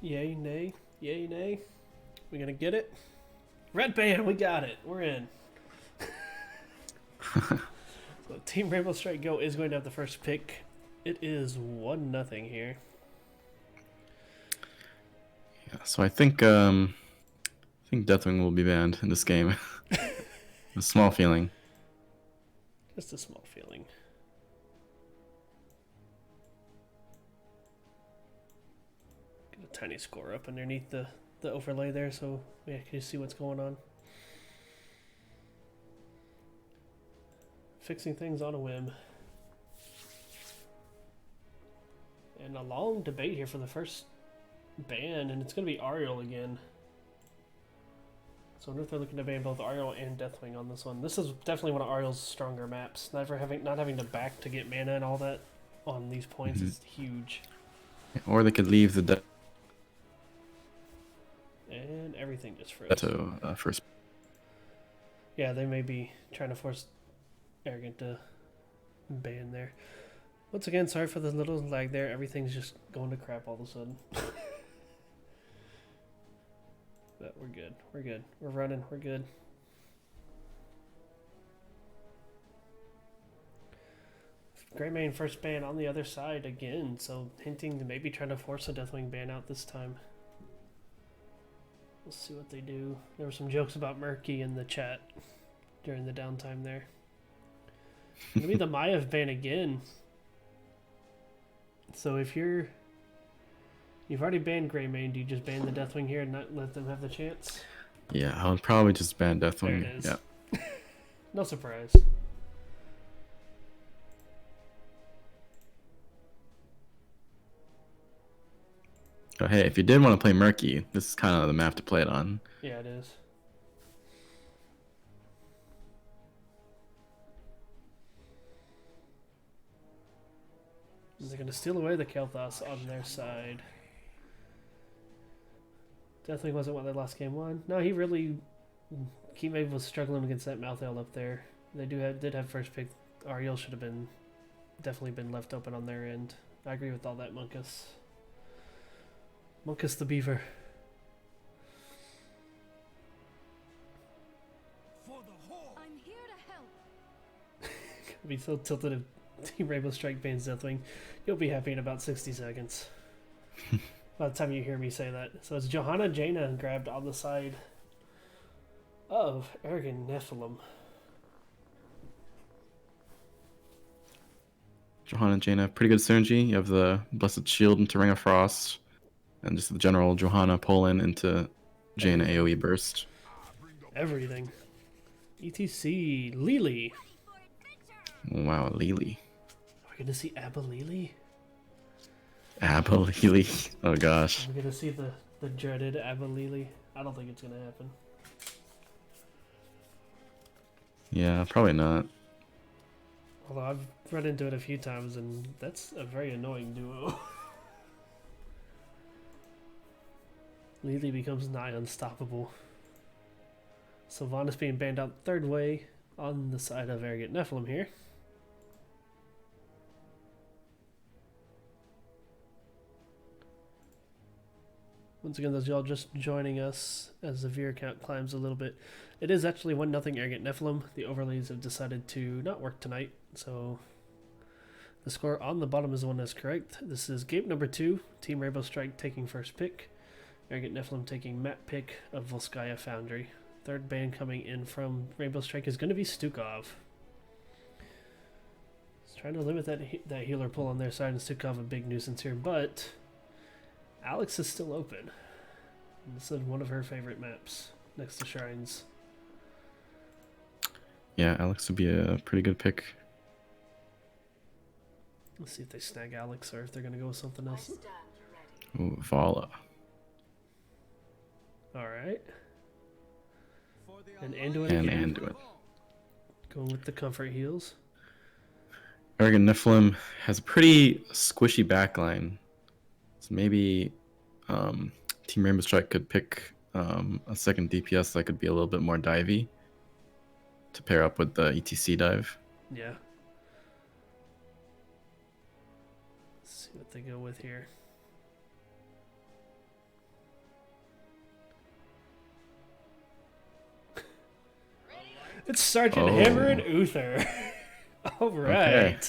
Yay, nay. Yay, nay. We gonna get it? Red band, we got it. We're in. So Team Rainbow Strike Go is going to have the first pick. It is 1-0 here. Yeah, so I think Deathwing will be banned in this game. A small feeling. Just a small feeling. Get a tiny score up underneath the overlay there so we can see what's going on. Fixing things on a whim. And a long debate here for the first ban, and it's going to be Ariel again. So I wonder if they're looking to ban both Ariel and Deathwing on this one. This is definitely one of Ariel's stronger maps. Not having to back to get mana and all that on these points is huge. Or they could leave the death And everything just froze. to first. Yeah, they may be trying to force Arrogant to ban there. Once again, sorry for the little lag there. Everything's just going to crap all of a sudden. But we're good. We're good. We're running. We're good. Greymane first ban on the other side again, so hinting to maybe trying to force a Deathwing ban out this time. We'll see what they do. There were some jokes about Murky in the chat during the downtime there. Maybe the Maiev ban again. So if you've already banned Greymane, do you just ban the Deathwing here and not let them have the chance? Yeah, I would probably just ban Deathwing. There it is. Yeah. No surprise. But hey, if you did want to play Murky, this is kind of the map to play it on. Yeah, it is. They're going to steal away the Kel'Thas on their side. Definitely wasn't what their last game won. No, he really... Keemave was struggling against that Malthael up there. They did have first pick. Ariel should have definitely been left open on their end. I agree with all that, Monkus. Monkus the Beaver. I'm here to help. I'll be so tilted if Team Rainbow Strike bans Deathwing. You'll be happy in about 60 seconds. By the time you hear me say that. So it's Johanna Jaina grabbed on the side of Arrogant Nephalem. Johanna and Jaina, pretty good synergy. You have the Blessed Shield into Ring of Frost, and just the general Johanna pull-in into Jaina AoE burst. Everything. ETC Lily. Wow, Lily. Are we going to see Abba Lily? Abba Lily. Oh gosh. Are we going to see the dreaded Abba Lily? I don't think it's going to happen. Yeah, probably not. Although I've run into it a few times, and that's a very annoying duo. Lily becomes nigh unstoppable. Sylvanas being banned out third way on the side of Arrogant Nephalem here. Once again, those y'all just joining us as the viewer count climbs a little bit. It is actually 1-0 Arrogant Nephalem. The overlays have decided to not work tonight, so the score on the bottom is the one that's correct. This is game number 2. Team Rainbow Strike taking first pick. Arrogant Nephalem taking map pick of Volskaya Foundry. Third ban coming in from Rainbow Strike is going to be Stukov. He's trying to limit that healer pull on their side, and Stukov a big nuisance here, but Alex is still open. This is one of her favorite maps, next to Shrines. Yeah, Alex would be a pretty good pick. Let's see if they snag Alex or if they're going to go with something else. Ooh, Vala. Alright. And Anduin again. Anduin. Going with the comfort heals. Arrogant Nephalem has a pretty squishy backline. So maybe Team Rainbow Strike could pick a second DPS that could be a little bit more divey to pair up with the ETC dive. Yeah. Let's see what they go with here. It's Sergeant Oh. Hammer and Uther. All right. Okay.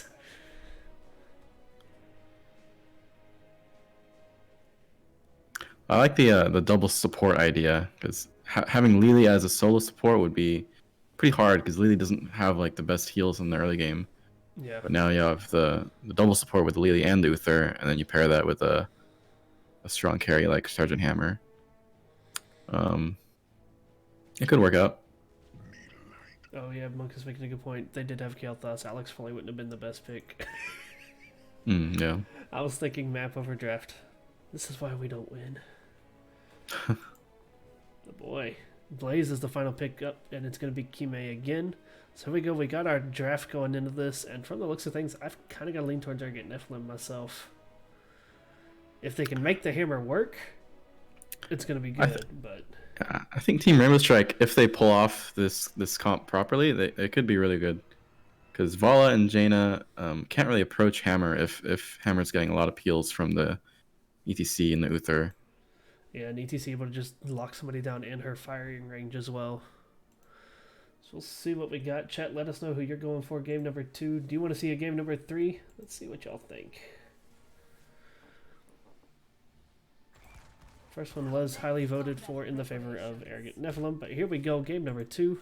I like the double support idea because having Lily as a solo support would be pretty hard because Lily doesn't have like the best heals in the early game. Yeah. But now you have the double support with Lily and Uther, and then you pair that with a strong carry like Sergeant Hammer. It could work out. Oh yeah, Monk is making a good point. They did have Kael'thas. Alex probably wouldn't have been the best pick. Yeah. I was thinking map over draft. This is why we don't win. Oh boy. Blaze is the final pick up, and it's going to be Kime again. So here we go. We got our draft going into this, and from the looks of things, I've kind of got to lean towards Arrogant Nephalem myself. If they can make the hammer work, it's going to be good, but... I think Team Rainbow Strike, if they pull off this comp properly, they could be really good. Because Vala and Jaina can't really approach Hammer if Hammer's getting a lot of peels from the ETC and the Uther. Yeah, and ETC able to just lock somebody down in her firing range as well. So we'll see what we got. Chat, let us know who you're going for game number 2. Do you want to see a game number 3? Let's see what y'all think. First one was highly voted for in the favor of Arrogant Nephalem, but here we go, game number 2.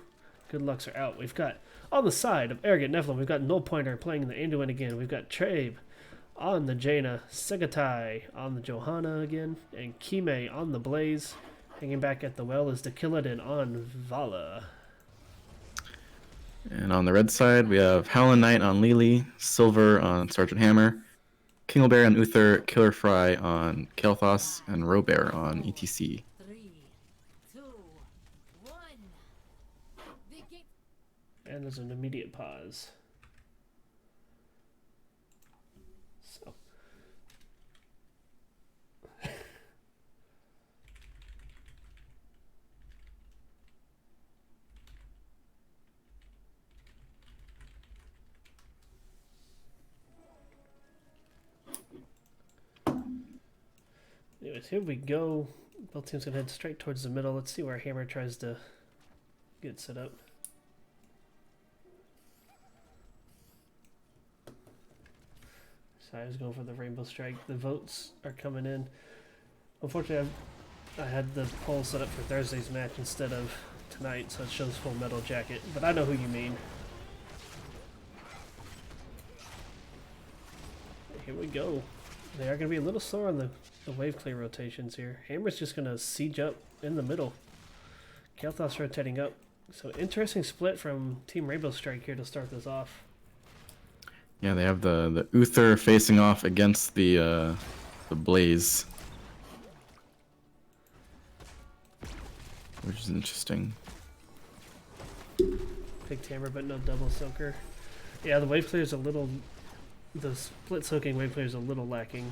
Good lucks are out. We've got, on the side of Arrogant Nephalem, we've got Null Pointer playing the Anduin again. We've got Trabe on the Jaina, Segatai on the Johanna again, and Kime on the Blaze. Hanging back at the well is the Killadin on Vala. And on the red side, we have Howlin' Knight on Lily, Silver on Sergeant Hammer, Kingleberry on Uther, Killer Fry on Kael'thas, and Robert on ETC. 3, 2, 1. Begin. And there's an immediate pause. So. Anyways, here we go. Both teams gonna head straight towards the middle. Let's see where Hammer tries to get set up. So I was going for the Rainbow Strike. The votes are coming in. Unfortunately, I had the poll set up for Thursday's match instead of tonight, so it shows Full Metal Jacket. But I know who you mean. Here we go. They are going to be a little slower on the wave clear rotations here. Hammer's just going to siege up in the middle. Kael'thas rotating up. So interesting split from Team Rainbow Strike here to start this off. Yeah, they have the Uther facing off against the Blaze, which is interesting. Picked Hammer, but no double soaker. Yeah, the wave clear is a little... The split soaking wave clear is a little lacking.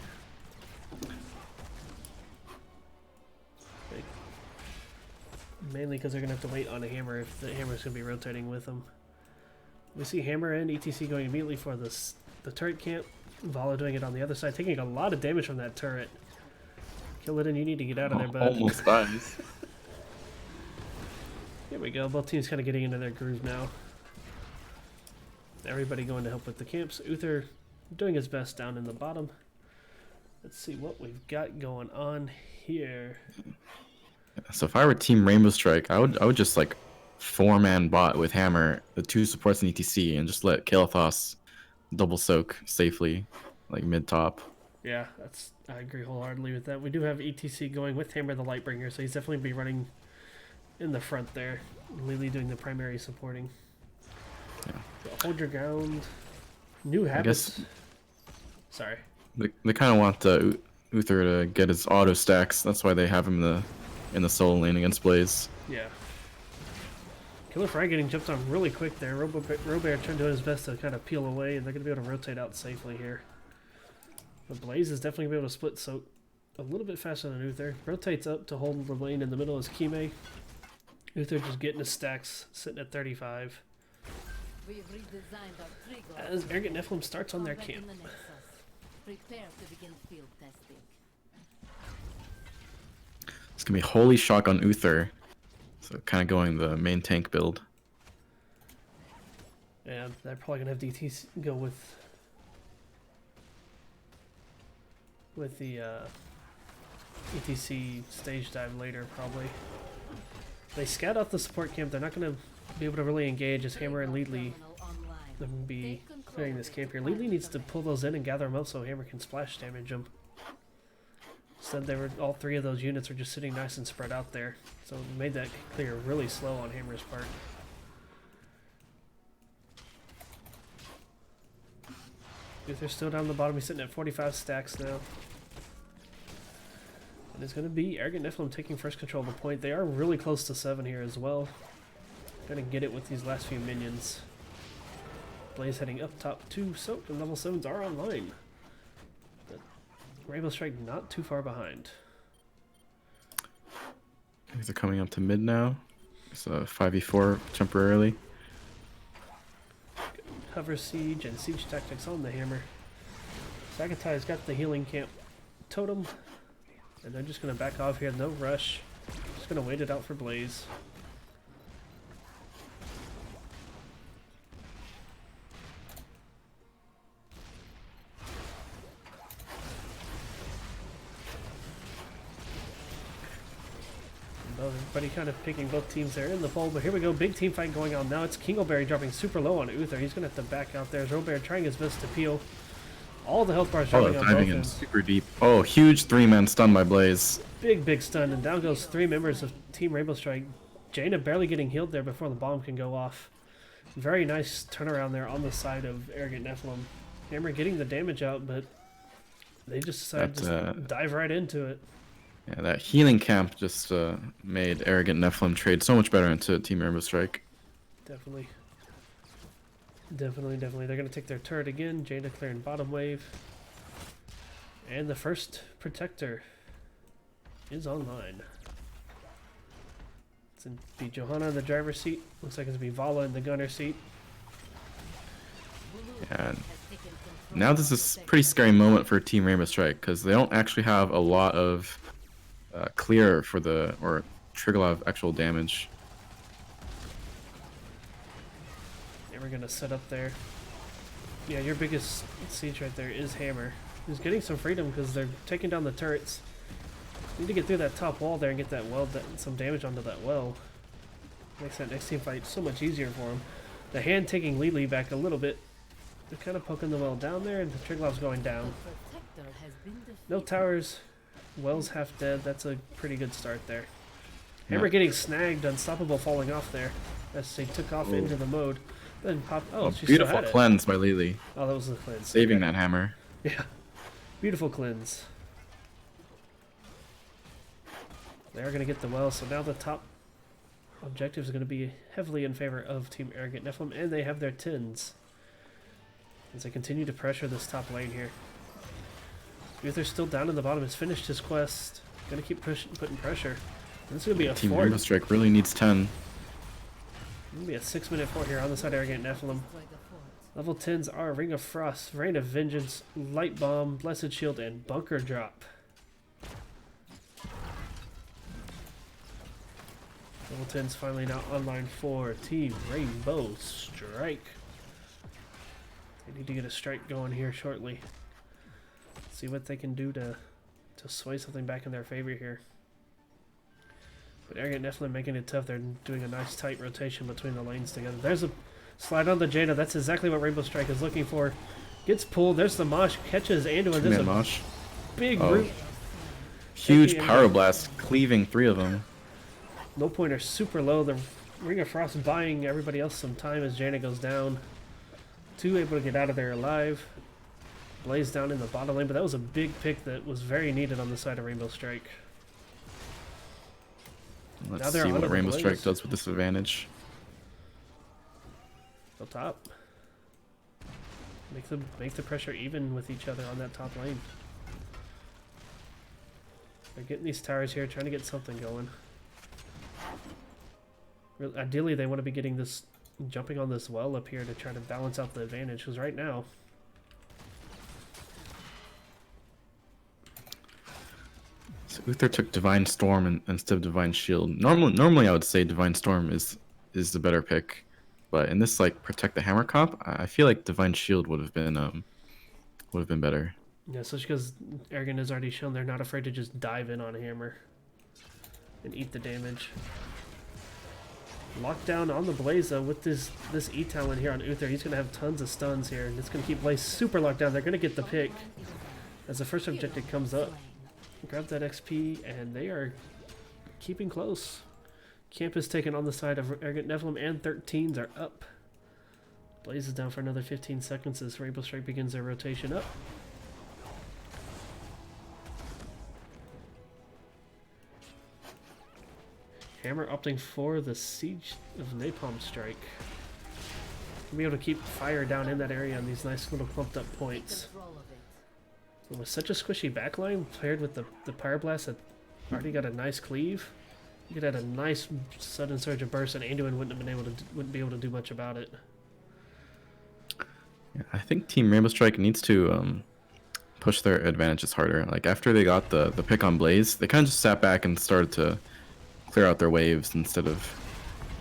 Mainly because they're going to have to wait on a Hammer if the Hammer's going to be rotating with them. We see Hammer and ETC going immediately for the turret camp. Vala doing it on the other side, taking a lot of damage from that turret. Killadin, you need to get out of there, bud. Almost dies. Here we go. Both teams kind of getting into their groove now. Everybody going to help with the camps. Uther doing his best down in the bottom. Let's see what we've got going on here. So if I were Team Rainbow Strike, I would just like 4-man bot with Hammer, the 2 supports in ETC, and just let Kael'thas double soak safely, like mid top. Yeah, I agree wholeheartedly with that. We do have ETC going with Hammer the Lightbringer, so he's definitely be running in the front there. Lily doing the primary supporting. Yeah. So hold your ground. New habits. Sorry. They kind of want Uther to get his auto stacks. That's why they have him in the solo lane against Blaze. Yeah. Killer Fry getting jumped on really quick there. Robert trying to do his best to kind of peel away, and they're going to be able to rotate out safely here. But Blaze is definitely going to be able to split soak a little bit faster than Uther. Rotates up to hold the lane in the middle as Kime. Uther just getting his stacks, sitting at 35. We've redesigned our trigger. As Arrogant Nephalem starts on their Combat in camp. the Nexus. Prepare to begin field testing. It's gonna be Holy Shock on Uther, so kind of going the main tank build. And they're probably gonna have DTs go with the ETC stage dive later, probably. They scout out the support camp. They're not gonna be able to really engage as Hammer and Leadley will be clearing this camp here. Leadley needs to pull those in and gather them up so Hammer can splash damage them. Instead, all three of those units are just sitting nice and spread out there. So it made that clear really slow on Hammer's part. They're still down the bottom. He's sitting at 45 stacks now. And it's going to be Arrogant Nephalem taking first control of the point. They are really close to 7 here as well. Going to get it with these last few minions. Blaze heading up top to Soaked, and level 7s are online. But Rainbow Strike not too far behind. These are coming up to mid now. It's a 5v4 temporarily. Hover Siege and Siege Tactics on the Hammer. Sakatai's got the healing camp totem. And they're just going to back off here. No rush. Just going to wait it out for Blaze. Everybody kind of picking both teams there in the poll, but here we go, big team fight going on now. It's Kingleberry dropping super low on Uther. He's going to have to back out there. Robear trying his best to peel. All the health bars dropping on both diving in ends. super deep. Oh, huge 3-man stun by Blaze. Big stun, and down goes 3 members of Team Rainbow Strike. Jaina barely getting healed there before the bomb can go off. Very nice turnaround there on the side of Arrogant Nephalem. Hammer getting the damage out, but they just decided to dive right into it. Yeah, that healing camp just made Arrogant Nephalem trade so much better into Team Rainbow Strike. Definitely. They're going to take their turret again. Jaina clearing bottom wave. And the first protector is online. It's going to be Johanna in the driver's seat. Looks like it's going to be Vala in the gunner seat. And now this is a pretty scary moment for Team Rainbow Strike because they don't actually have a lot of clear for or trigger a lot of actual damage. Yeah, we're gonna set up there. Yeah, your biggest siege right there is Hammer, who's getting some freedom because they're taking down the turrets. Need to get through that top wall there and get that well, some damage onto that well. Makes that next team fight so much easier for him. The hand taking Lily back a little bit. They're kind of poking the well down there, and the Triglav's going down. No towers. Well's half dead. That's a pretty good start there. Hammer getting snagged, Unstoppable falling off there as they took off into the mode. Then pop. Oh, she beautiful still had it. cleanse by Lily. Oh, that was the cleanse. Saving that hammer. Yeah, beautiful cleanse. They're gonna get the well, so now the top objective is gonna be heavily in favor of Team Arrogant Nephalem, and they have their tins as they continue to pressure this top lane here. Uther's still down in the bottom. Has finished his quest. Gonna keep putting pressure. And this is gonna be a Team fort. Rainbow Strike really needs 10. Gonna be a 6-minute fort here on the side of Arrogant Nephalem. Level 10s are Ring of Frost, Rain of Vengeance, Light Bomb, Blessed Shield, and Bunker Drop. Level 10's finally now online for Team Rainbow Strike. They need to get a strike going here shortly. See what they can do to sway something back in their favor here. But Arrogant Nephalem making it tough. They're doing a nice tight rotation between the lanes together. There's a slide on the Jaina. That's exactly what Rainbow Strike is looking for. Gets pulled. There's the Mosh. Catches Anduin. There's a Mosh. Big root. Huge power blast, cleaving 3 of them. No pointer super low. The Ring of Frost buying everybody else some time as Jaina goes down. 2 able to get out of there alive. Blaze down in the bottom lane, but that was a big pick that was very needed on the side of Rainbow Strike. Let's see what Rainbow Strike does with this advantage. Up top. Make the pressure even with each other on that top lane. They're getting these towers here, trying to get something going. Ideally, they want to be getting this, jumping on this well up here to try to balance out the advantage, because right now, so Uther took Divine Storm instead of Divine Shield. Normally I would say Divine Storm is the better pick. but in this like protect the hammer comp, I feel like Divine Shield would have been better. Yeah, especially because Arrogant has already shown they're not afraid to just dive in on Hammer and eat the damage. Lockdown on the Blaze though with this E-Talon here on Uther. He's going to have tons of stuns here, and it's going to keep Blaze super locked down. They're going to get the pick as the first objective comes up. Grab that XP, and they are keeping close. Camp is taken on the side of Arrogant Nephalem, and 13s are up. Blaze is down for another 15 seconds as Rainbow Strike begins their rotation up. Hammer opting for the Siege of Napalm Strike. We'll be able to keep fire down in that area on these nice little clumped up points. It was such a squishy backline paired with the Pyroblast that already got a nice cleave. You could add a nice sudden surge of burst, and Anduin wouldn't be able to do much about it. Yeah, I think Team Rainbow Strike needs to push their advantages harder. Like after they got the pick on Blaze, they kind of just sat back and started to clear out their waves instead of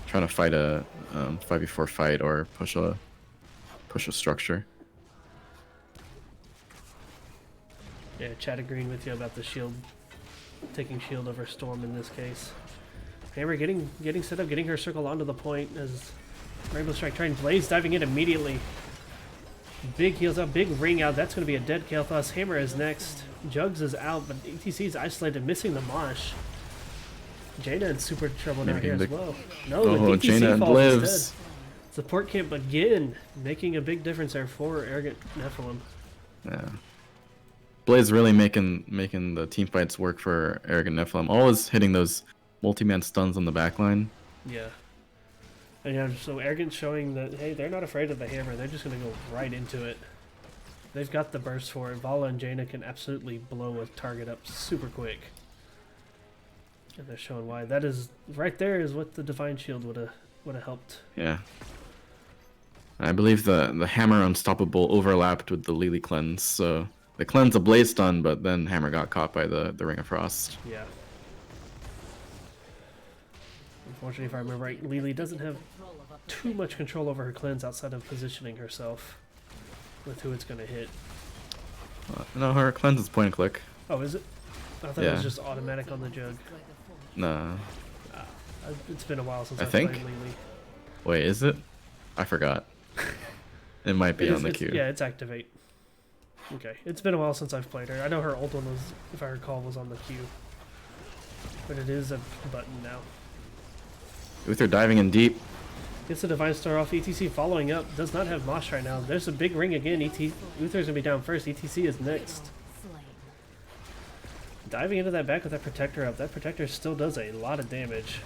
trying to fight a 5v4 fight or push a structure. Yeah, Chad agreeing with you about the shield, taking shield over Storm in this case. Hammer getting set up, getting her circle onto the point as Rainbow Strike trying Blaze diving in immediately. Big heals up, big ring out. That's going to be a dead Kael'thas. Hammer is next. Jugs is out, but ETC is isolated, missing the Mosh. Jaina in super trouble now here as well. No, the DTC Jaina falls lives. instead. Support camp again, making a big difference there for Arrogant Nephalem. Yeah. Blaze really making the team fights work for Arrogant Nephalem. Always hitting those multi-man stuns on the backline. Yeah. And yeah, so Arrogant showing that, hey, they're not afraid of the hammer. They're just going to go right into it. They've got the burst for it. Vala and Jaina can absolutely blow a target up super quick. And they're showing why. That is, right there is what the Divine Shield would have helped. Yeah. I believe the hammer unstoppable overlapped with the Lily cleanse, so the cleanse a Blaze stun, but then hammer got caught by the Ring of Frost. Yeah. Unfortunately, if I remember right, Lily doesn't have too much control over her cleanse outside of positioning herself with who it's going to hit. No, her cleanse is point and click. Oh, is it? I thought it was just automatic on the jug. Nah. It's been a while since I I've think. played Lily. Wait, is it? I forgot. It might be on the queue. Yeah, it's activate. Okay, it's been a while since I've played her. I know her old one was, if I recall, was on the queue. But it is a button now. Uther diving in deep. Gets the Divine Star off. ETC following up. Does not have Mosh right now. There's a big ring again. Uther's going to be down first. ETC is next. Diving into that back with that Protector up. That Protector still does a lot of damage.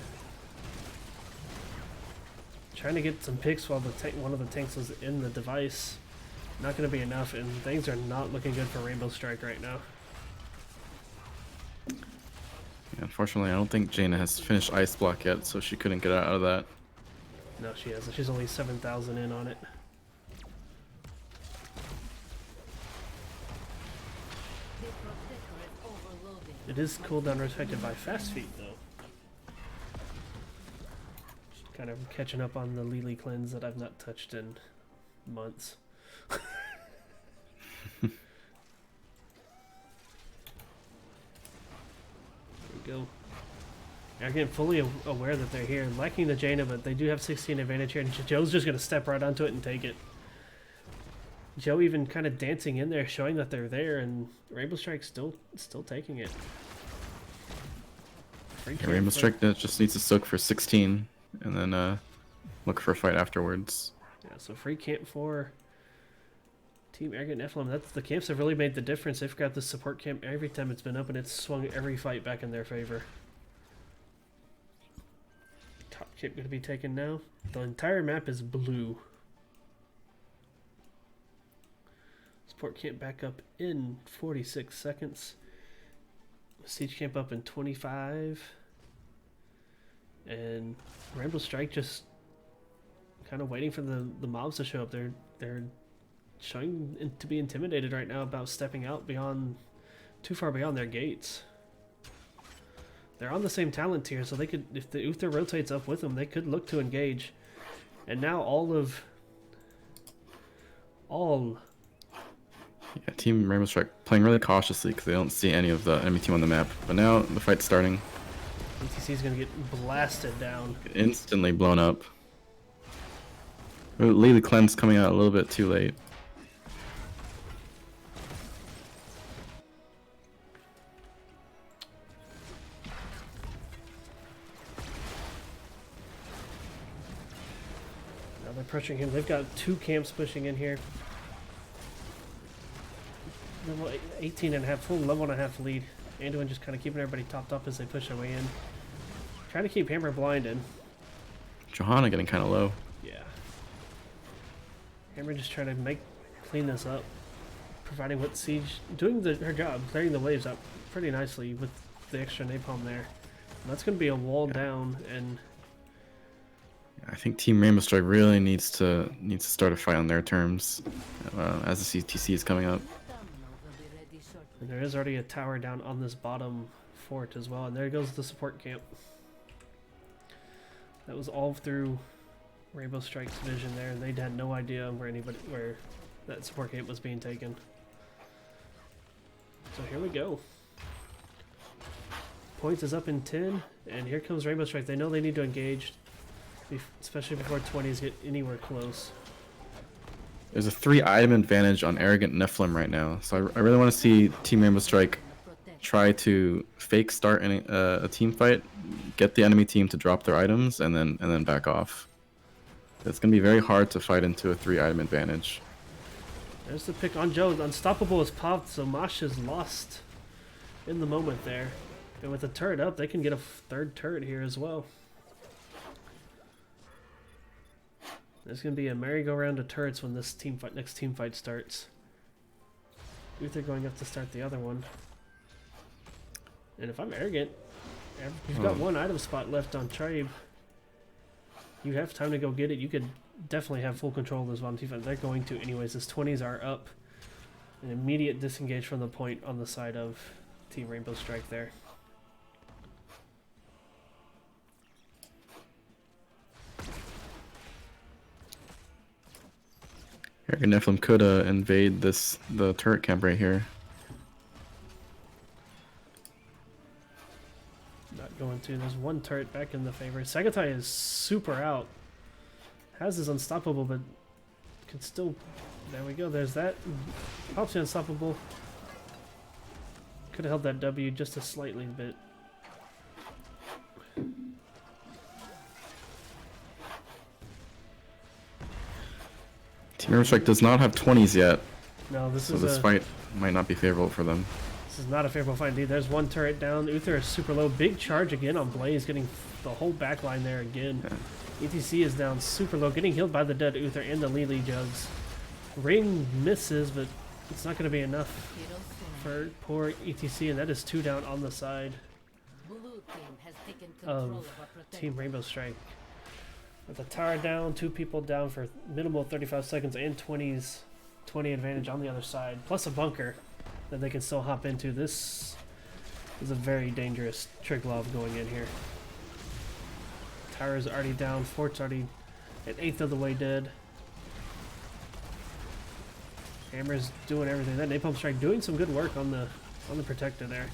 Trying to get some picks while one of the tanks was in the device. Not going to be enough, and things are not looking good for Rainbow Strike right now. Yeah, unfortunately, I don't think Jaina has finished Ice Block yet, so she couldn't get out of that. No, she hasn't. She's only 7,000 in on it. It is cooldown affected by Fast Feet, though. Kind of catching up on the Lily cleanse that I've not touched in months. There we go. Again, fully aware that they're here. Lacking the Jaina, but they do have 16 advantage here. And Joe's just going to step right onto it and take it. Joe even kind of dancing in there, showing that they're there, and Rainbow Strike's still taking it. Yeah, Rainbow Strike just needs to soak for 16, and then look for a fight afterwards. Yeah, so free camp for Team Arrogant Nephalem. The camps have really made the difference. They've got the support camp every time it's been up, and it's swung every fight back in their favor. Top camp going to be taken now. The entire map is blue. Support camp back up in 46 seconds. Siege camp up in 25. And Rainbow Strike just kind of waiting for the mobs to show up. They're showing to be intimidated right now about stepping out too far beyond their gates. They're on the same talent tier, so they could, if the Uther rotates up with them, they could look to engage. And now all Yeah, Team Rainbow Strike playing really cautiously because they don't see any of the enemy team on the map. But now the fight's starting. ETC is gonna get blasted down. Instantly blown up. Lily Cleanse coming out a little bit too late. Now they're pressuring him. They've got 2 camps pushing in here. Level 18 and a half, full level and a half lead. Anduin just kind of keeping everybody topped up as they push their way in. Trying to keep Hammer blinded. Johanna getting kind of low. Yeah. Hammer just trying to clean this up. Providing what Siege, doing her job, clearing the waves up pretty nicely with the extra napalm there. And that's going to be a wall down, and I think Team Rainbow Strike really needs to start a fight on their terms as the CTC is coming up. and there is already a tower down on this bottom fort as well. And there goes the support camp. That was all through Rainbow Strike's vision there, and they had no idea where that support camp was being taken. So here we go. Points is up in 10, and here comes Rainbow Strike. They know they need to engage, especially before 20s get anywhere close. There's a 3-item advantage on Arrogant Nephalem right now, so I really want to see Team Rainbow Strike try to fake start a team fight, get the enemy team to drop their items, and then back off. It's going to be very hard to fight into a 3-item advantage. There's the pick on Joe. Unstoppable is popped, so Mosh is lost in the moment there. And with the turret up, they can get a 3rd turret here as well. There's going to be a merry-go-round of turrets when this next team fight starts. Uther going up to start the other one. And if I'm Arrogant, you've got 1 item spot left on Tribe. You have time to go get it. You could definitely have full control of this bottom team fight. They're going to anyways. His 20s are up. An immediate disengage from the point on the side of Team Rainbow Strike there. Arrogant Nephalem could invade the turret camp right here. Not going to. There's 1 turret back in the favor. Sagatai is super out. Has his unstoppable, but can still. There we go. There's that. Pops the unstoppable. Could have held that W just a slightly bit. Team Rainbow Strike does not have 20s yet, No, so this fight might not be favorable for them. This is not a favorable fight indeed. There's 1 turret down. Uther is super low. Big charge again on Blaze, getting the whole back line there again. Yeah. ETC is down super low, getting healed by the dead Uther and the Lily Jugs. Ring misses, but it's not going to be enough for poor ETC, and that is 2 down on the side Blue team has taken control of of our protector. Team Rainbow Strike. With the tower down, 2 people down for minimal 35 seconds, and 20 advantage on the other side, plus a bunker that they can still hop into. This is a very dangerous Triglav going in here. Tower's already down, fort's already an 1/8 of the way dead. Hammer's doing everything. That Napalm Strike doing some good work on the protector there.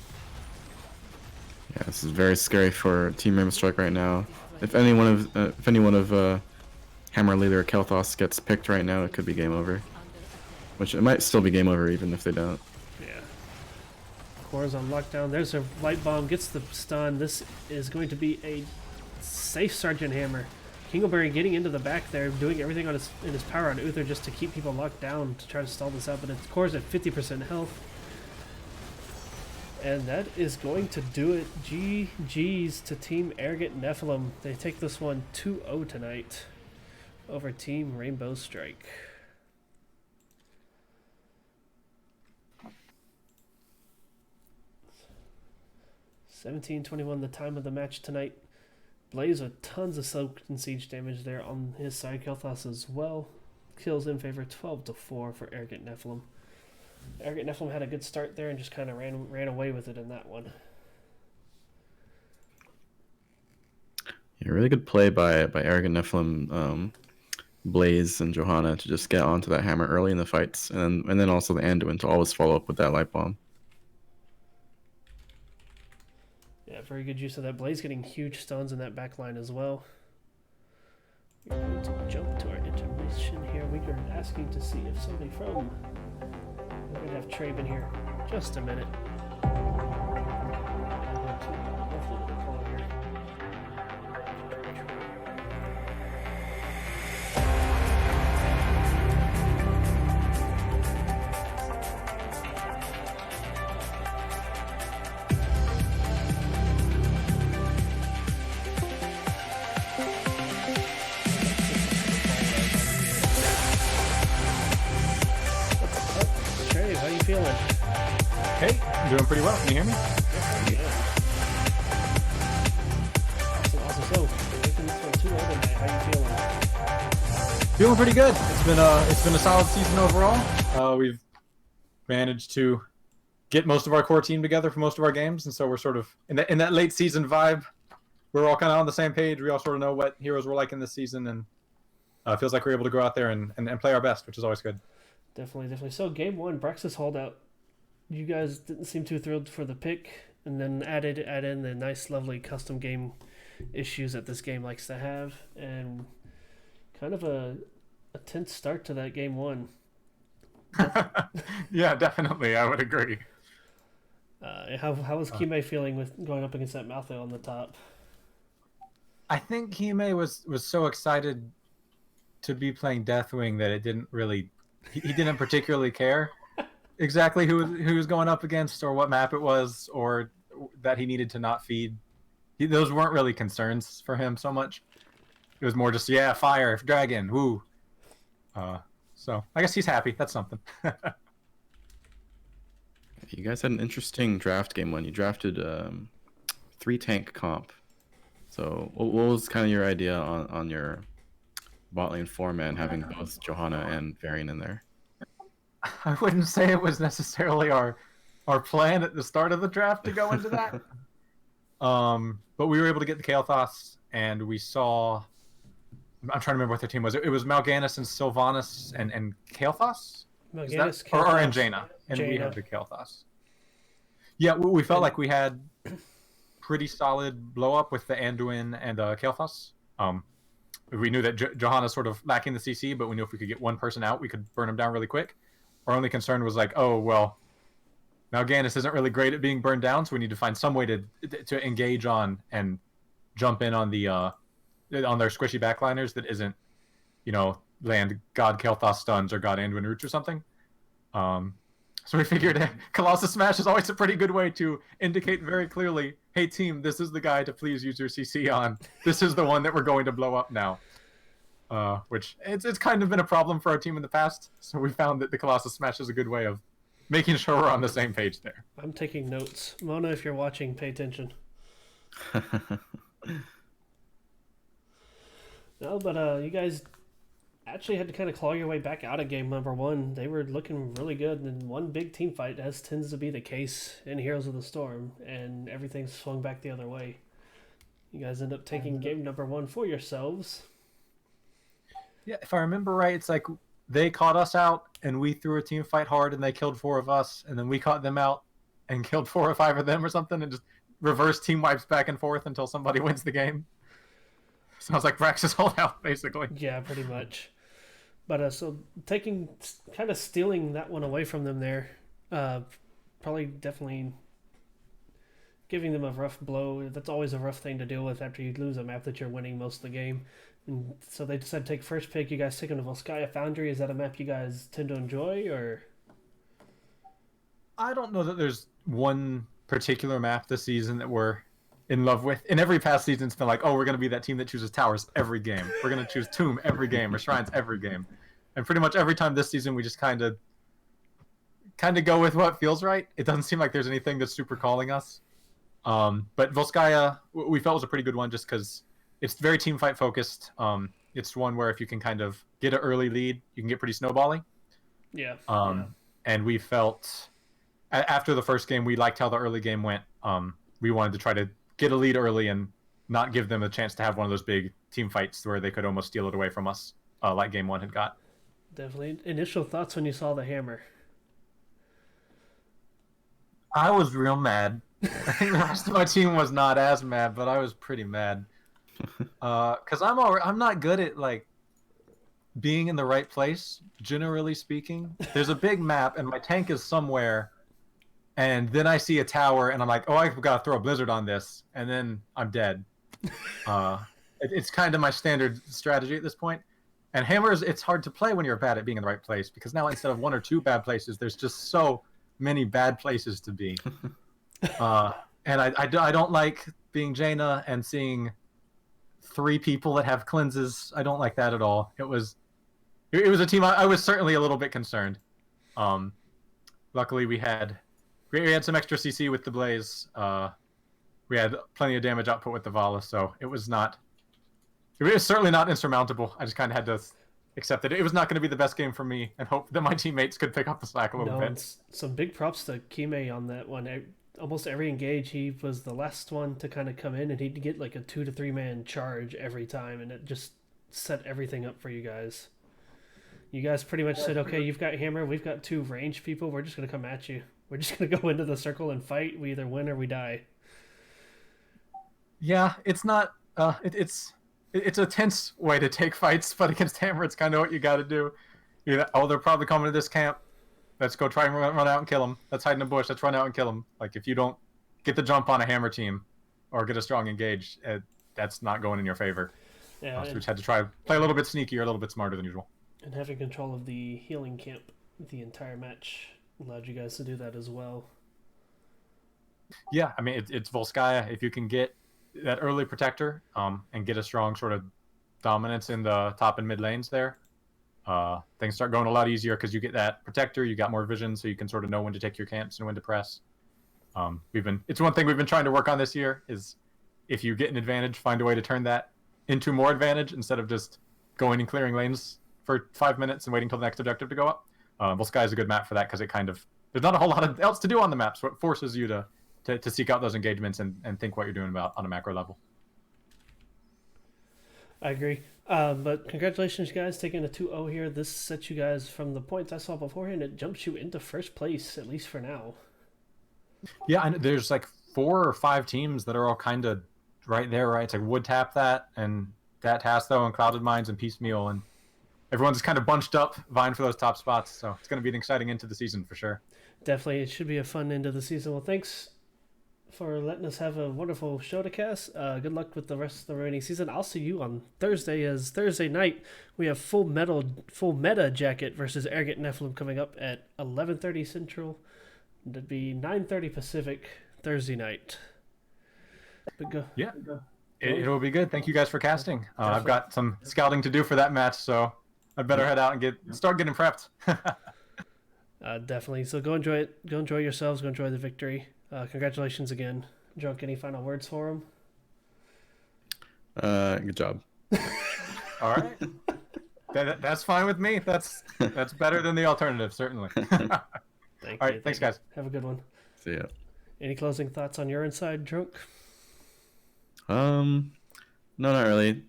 Yeah, this is very scary for Team Rainbow Strike right now. If any one of Hammer Leader or Kelthos gets picked right now, it could be game over. Which it might still be game over even if they don't. Yeah. Core's on lockdown. There's a light bomb. Gets the stun. This is going to be a safe Sergeant Hammer. Kingleberry getting into the back there, doing everything in his power on Uther just to keep people locked down to try to stall this out. But it's Core's at 50% health. And that is going to do it. GG's to Team Arrogant Nephalem. They take this one 2-0 tonight over Team Rainbow Strike. $17-21 the time of the match tonight. Blaze with tons of soak and siege damage there on his side. Kelthos as well. Kills in favor 12-4 for Arrogant Nephalem. Arrogant Nephalem had a good start there and just kind of ran away with it in that one. Yeah, really good play by Arrogant Nephalem. Blaze and Johanna to just get onto that hammer early in the fights, and then also the Anduin to always follow up with that light bomb. Yeah, very good use of that. Blaze getting huge stuns in that back line as well. We're going to jump to our intermission here. We are asking to see if somebody from... We're going to have Traven here. Just a minute. Hopefully they'll call here. Trey, how you feeling? Hey, I'm doing pretty well. Can you hear me? Awesome. So, making this one 2-0 tonight. How you feeling? Feeling pretty good. It's been a solid season overall. We've managed to get most of our core team together for most of our games, and so we're sort of in that late season vibe. We're all kind of on the same page. We all sort of know what heroes we're like in this season, and it feels like we're able to go out there and play our best, which is always good. Definitely. So, game one, Brexus hauled out. You guys didn't seem too thrilled for the pick, and then add in the nice, lovely custom game issues that this game likes to have, and kind of a tense start to that game one. Yeah, definitely. I would agree. How was Kime feeling with going up against that Malthael on the top? I think Kime was so excited to be playing Deathwing that it didn't really... He didn't particularly care exactly who he was going up against or what map it was or that he needed to not feed. Those weren't really concerns for him so much. It was more just, yeah, fire, dragon, woo. So I guess he's happy. That's something. You guys had an interesting draft game when you drafted 3 tank comp. So what was kind of your idea on your bot lane 4-man having both Johanna and Varian in there? I wouldn't say it was necessarily our plan at the start of the draft to go into that. But we were able to get the Kael'thas, and we saw... I'm trying to remember what their team was. It was Mal'Ganis and Sylvanas and Kael'thas? Mal'Ganis, or and Jaina. And we had the Kael'thas. Yeah, we felt like we had pretty solid blow up with the Anduin and Kael'thas. We knew that Johanna's sort of lacking the CC, but we knew if we could get one person out, we could burn him down really quick. Our only concern was like, oh, well, Mal'Ganis isn't really great at being burned down, so we need to find some way to engage on and jump in on the on their squishy backliners that isn't, land God Kael'thas stuns or God Anduin roots or something. So we figured Colossus Smash is always a pretty good way to indicate very clearly, hey team, this is the guy to please use your CC on. This is the one that we're going to blow up now. Which it's kind of been a problem for our team in the past. So we found that the Colossus Smash is a good way of making sure we're on the same page there. I'm taking notes. Mona, if you're watching, pay attention. No, but you guys actually had to kind of claw your way back out of game number one. They were looking really good, and one big team fight, as tends to be the case in Heroes of the Storm, and everything swung back the other way. You guys end up taking game number one for yourselves. Yeah, if I remember right, it's like they caught us out, and we threw a team fight hard, and they killed 4 of us, and then we caught them out and killed 4 or 5 of them or something, and just reverse team wipes back and forth until somebody wins the game. Sounds like Brax's holdout, basically. Yeah, pretty much. But so kind of stealing that one away from them there, probably definitely giving them a rough blow. That's always a rough thing to deal with after you lose a map that you're winning most of the game. And so they decided to take first pick. You guys taking the Volskaya Foundry. Is that a map you guys tend to enjoy, or? I don't know that there's one particular map this season that we're in love with. In every past season, it's been like, oh, we're going to be that team that chooses towers every game. We're going to choose Tomb every game or Shrines every game. And pretty much every time this season, we just kind of go with what feels right. It doesn't seem like there's anything that's super calling us. But Volskaya, we felt was a pretty good one just because it's very team fight focused. It's one where if you can kind of get an early lead, you can get pretty snowbally. Yeah. And we felt after the first game, we liked how the early game went. We wanted to try to get a lead early and not give them a chance to have one of those big team fights where they could almost steal it away from us. like game 1 had got. Definitely. Initial thoughts when you saw the hammer. I was real mad. I think the rest of my team was not as mad, but I was pretty mad. Because I'm not good at like being in the right place, generally speaking. There's a big map, and my tank is somewhere, and then I see a tower, and I'm like, oh, I've got to throw a blizzard on this, and then I'm dead. It's kind of my standard strategy at this point. And hammers, it's hard to play when you're bad at being in the right place, because now instead of 1 or 2 bad places, there's just so many bad places to be. And I don't like being Jaina and seeing 3 people that have cleanses. I don't like that at all. It was a team I was certainly a little bit concerned. Luckily we had some extra CC with the Blaze. We had plenty of damage output with the Vala, so it was certainly not insurmountable. I just kind of had to accept that it was not going to be the best game for me, and hope that my teammates could pick up the slack a little bit. Some big props to Kime on that one. Almost every engage, he was the last one to kind of come in, and he'd get like a 2 to 3 man charge every time, and it just set everything up for you guys. You guys pretty much said, okay, you've got hammer, we've got 2 ranged people, we're just going to come at you. We're just going to go into the circle and fight. We either win or we die. Yeah, it's not... It's a tense way to take fights, but against hammer, it's kind of what you got to do. They're probably coming to this camp. Let's go try and run out and kill them. Let's hide in a bush. Let's run out and kill them. Like, if you don't get the jump on a hammer team or get a strong engage, that's not going in your favor. Yeah, so we just had to try play a little bit sneakier, a little bit smarter than usual. And having control of the healing camp the entire match allowed you guys to do that as well. Yeah, I mean, it's Volskaya. If you can get that early protector and get a strong sort of dominance in the top and mid lanes there, things start going a lot easier because you get that protector, you got more vision, so you can sort of know when to take your camps and when to press. It's one thing we've been trying to work on this year is if you get an advantage, find a way to turn that into more advantage instead of just going and clearing lanes for 5 minutes and waiting till the next objective to go up. Volskaya is a good map for that because there's not a whole lot else to do on the map, so it forces you to seek out those engagements and think what you're doing about on a macro level. I agree. But congratulations, guys, taking a 2-0 here. This sets you guys from the points I saw beforehand. It jumps you into first place, at least for now. Yeah, and there's like 4 or 5 teams that are all kind of right there, right? It's like Wood Tap that, and that Tasto, and Clouded Minds, and Piecemeal, and everyone's kind of bunched up, vying for those top spots. So it's going to be an exciting end to the season for sure. Definitely. It should be a fun end of the season. Well, thanks for letting us have a wonderful show to cast. Good luck with the rest of the remaining season. I'll see you on Thursday, as Thursday night we have full meta jacket versus Arrogant Nephalem coming up at 11:30 Central. That'd be 9:30 Pacific Thursday night. But It will be good. Thank you guys for casting. I've got some scouting to do for that match, so I'd better head out and start getting prepped. Definitely. So go enjoy it. Go enjoy yourselves. Go enjoy the victory. Congratulations again. Drunk, any final words for him? Good job. All right. That's fine with me. That's better than the alternative, certainly. All right, thanks, guys. Have a good one. See ya. Any closing thoughts on your inside, Drunk? No, not really.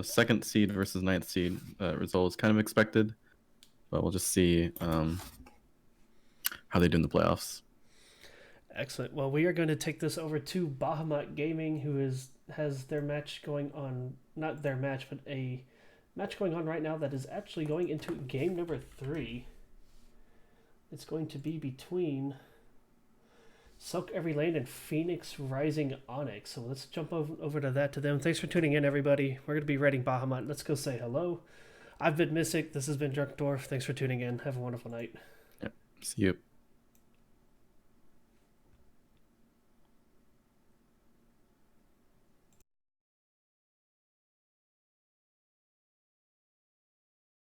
Second seed versus 9th seed result is kind of expected, but we'll just see how they do in the playoffs. Excellent. Well, we are going to take this over to Bahamut Gaming, who has their match going on, not their match, but a match going on right now that is actually going into game number 3. It's going to be between Soak Every Lane and Phoenix Rising Onyx. So let's jump over to that to them. Thanks for tuning in, everybody. We're going to be raiding Bahamut. Let's go say hello. I've been Mystic. This has been Drunk Dwarf. Thanks for tuning in. Have a wonderful night. Yep. See you.